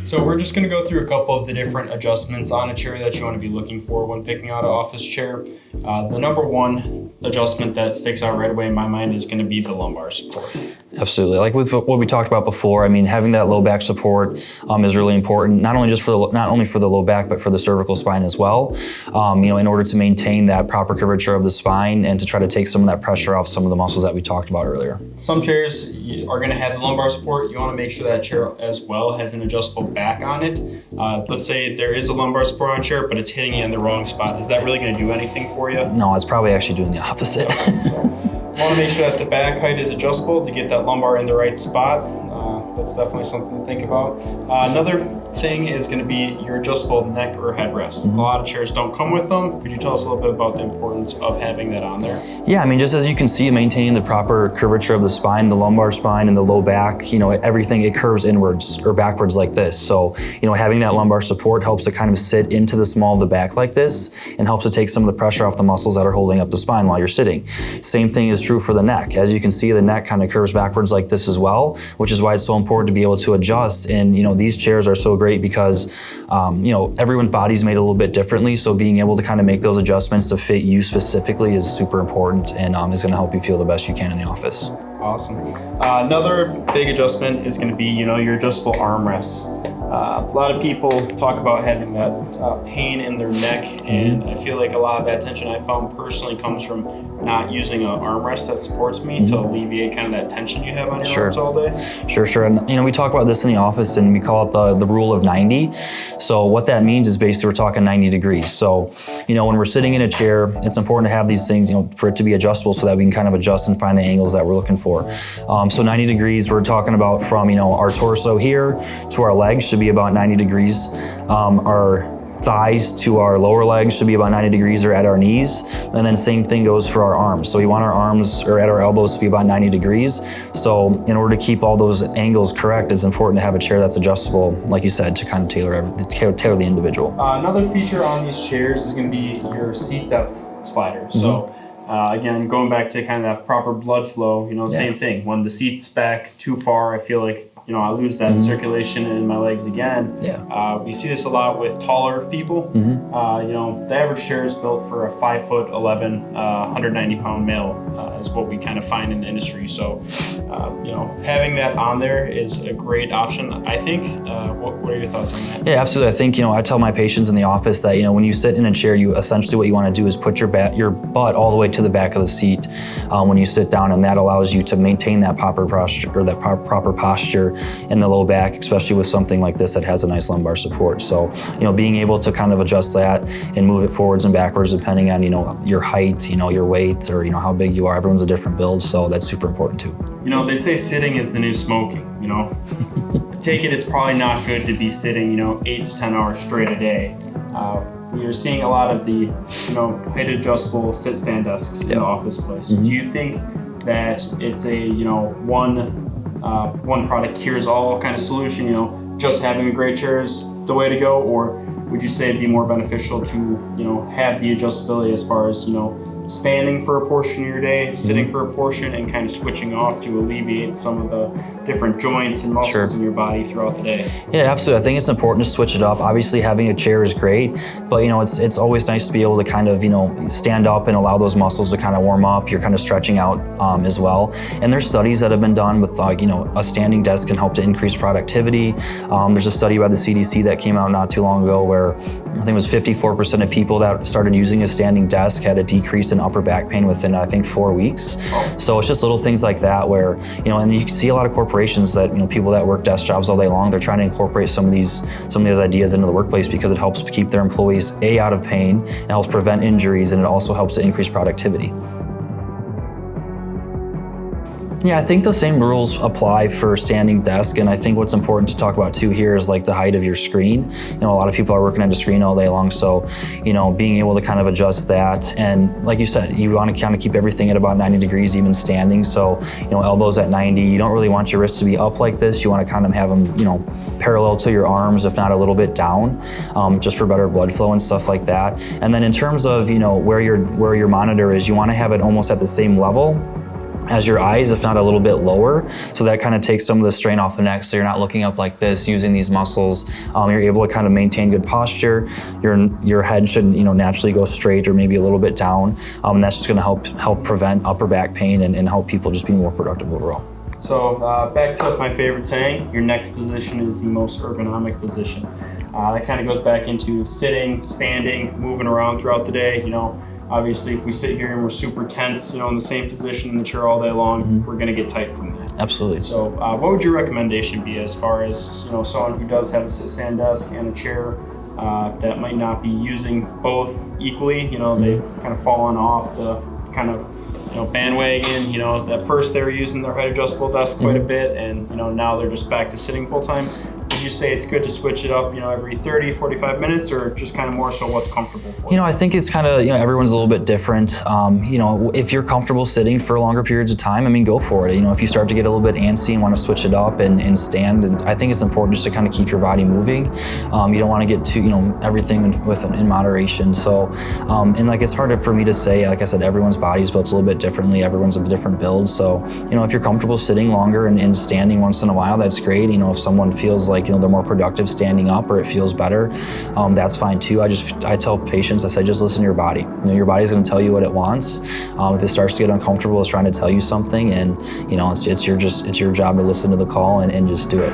So we're just going to go through a couple of the different adjustments on a chair that you want to be looking for when picking out an office chair. The number one adjustment that sticks out right away in my mind is going to be the lumbar support. Absolutely. Like with what we talked about before, I mean, having that low back support is really important, not only for the low back, but for the cervical spine as well. In order to maintain that proper curvature of the spine and to try to take some of that pressure off some of the muscles that we talked about earlier. Some chairs are going to have the lumbar support. You want to make sure that chair as well has an adjustable back on it. Let's say there is a lumbar support on a chair, but it's hitting you in the wrong spot. Is that really going to do anything for you? No, it's probably actually doing the opposite. You want to make sure that the back height is adjustable to get that lumbar in the right spot. That's definitely something to think about. Another thing is going to be your adjustable neck or headrest. A lot of chairs don't come with them. Could you tell us a little bit about the importance of having that on there? Yeah, I mean, just as you can see, maintaining the proper curvature of the spine, the lumbar spine and the low back, everything, it curves inwards or backwards like this. So, having that lumbar support helps to kind of sit into the small of the back like this and helps to take some of the pressure off the muscles that are holding up the spine while you're sitting. Same thing is true for the neck. As you can see, the neck kind of curves backwards like this as well, which is why it's so important to be able to adjust. And, these chairs are so great because, everyone's body's made a little bit differently. So being able to kind of make those adjustments to fit you specifically is super important and is going to help you feel the best you can in the office. Awesome. Another big adjustment is going to be, your adjustable armrests. A lot of people talk about having that pain in their neck, and I feel like a lot of that tension I found personally comes from not using an armrest that supports me to alleviate kind of that tension you have on your arms all day. Sure. And we talk about this in the office, and we call it the rule of 90. So what that means is basically we're talking 90 degrees. So, when we're sitting in a chair, it's important to have these things, for it to be adjustable so that we can kind of adjust and find the angles that we're looking for. So 90 degrees, we're talking about from, our torso here to our legs should be about 90 degrees. Our thighs to our lower legs should be about 90 degrees or at our knees. And then same thing goes for our arms. So we want our arms or at our elbows to be about 90 degrees. So in order to keep all those angles correct, it's important to have a chair that's adjustable, like you said, to kind of tailor the individual. Another feature on these chairs is going to be your seat depth slider. So again, going back to kind of that proper blood flow, same thing. When the seat's back too far, I feel like I lose that circulation in my legs again. We see this a lot with taller people. The average chair is built for a 5'11", 190-pound male is what we kind of find in the industry. So, having that on there is a great option, I think. What are your thoughts on that? Yeah, absolutely. I think, I tell my patients in the office that, when you sit in a chair, you essentially what you want to do is put your butt all the way to the back of the seat when you sit down, and that allows you to maintain that proper posture or that proper posture in the low back, especially with something like this that has a nice lumbar support. So, being able to kind of adjust that and move it forwards and backwards depending on, your height, your weight, or, how big you are. Everyone's a different build, so that's super important too. They say sitting is the new smoking, Take it, it's probably not good to be sitting, 8 to 10 hours straight a day. We are seeing a lot of the, height adjustable sit-stand desks in the office place. Do you think that it's a, one product cures all kind of solution, just having a great chair is the way to go? Or would you say it'd be more beneficial to, have the adjustability as far as, standing for a portion of your day, sitting for a portion, and kind of switching off to alleviate some of the different joints and muscles in your body throughout the day? Yeah, absolutely. I think it's important to switch it up. Obviously, having a chair is great, but it's always nice to be able to kind of stand up and allow those muscles to kind of warm up. You're kind of stretching out as well. And there's studies that have been done with a standing desk can help to increase productivity. There's a study by the CDC that came out not too long ago where I think it was 54% of people that started using a standing desk had a decrease in upper back pain within, I think, 4 weeks. So it's just little things like that where, and you can see a lot of corporations that, people that work desk jobs all day long, they're trying to incorporate some of these ideas into the workplace because it helps keep their employees, out of pain, it helps prevent injuries, and it also helps to increase productivity. Yeah, I think the same rules apply for standing desk, and I think what's important to talk about too here is like the height of your screen. A lot of people are working at a screen all day long, so being able to kind of adjust that, and like you said, you want to kind of keep everything at about 90 degrees even standing. So elbows at 90. You don't really want your wrists to be up like this. You want to kind of have them parallel to your arms, if not a little bit down, just for better blood flow and stuff like that. And then in terms of where your monitor is, you want to have it almost at the same level as your eyes, if not a little bit lower. So that kind of takes some of the strain off the neck. So you're not looking up like this, using these muscles. You're able to kind of maintain good posture. Your head should, naturally go straight or maybe a little bit down. And that's just going to help prevent upper back pain and help people just be more productive overall. So back to my favorite saying, your next position is the most ergonomic position. That kind of goes back into sitting, standing, moving around throughout the day. Obviously, if we sit here and we're super tense, in the same position in the chair all day long, we're going to get tight from that. Absolutely. So what would your recommendation be as far as, someone who does have a sit-stand desk and a chair that might not be using both equally? They've kind of fallen off the kind of, bandwagon. At first they were using their height adjustable desk quite a bit, and, now they're just back to sitting full time. Would you say it's good to switch it up, every 30, 45 minutes, or just kind of more so what's comfortable for you? I think it's kind of, everyone's a little bit different. If you're comfortable sitting for longer periods of time, go for it. If you start to get a little bit antsy and want to switch it up and stand, and I think it's important just to kind of keep your body moving. You don't want to get too, everything in moderation. So, and like, it's hard for me to say, like I said, everyone's body's built a little bit differently. Everyone's a different build. So, if you're comfortable sitting longer and standing once in a while, that's great. If someone feels like, they're more productive standing up or it feels better, that's fine too. I tell patients, I say, just listen to your body. Your body's going to tell you what it wants. If it starts to get uncomfortable, it's trying to tell you something, and it's your job to listen to the call and just do it.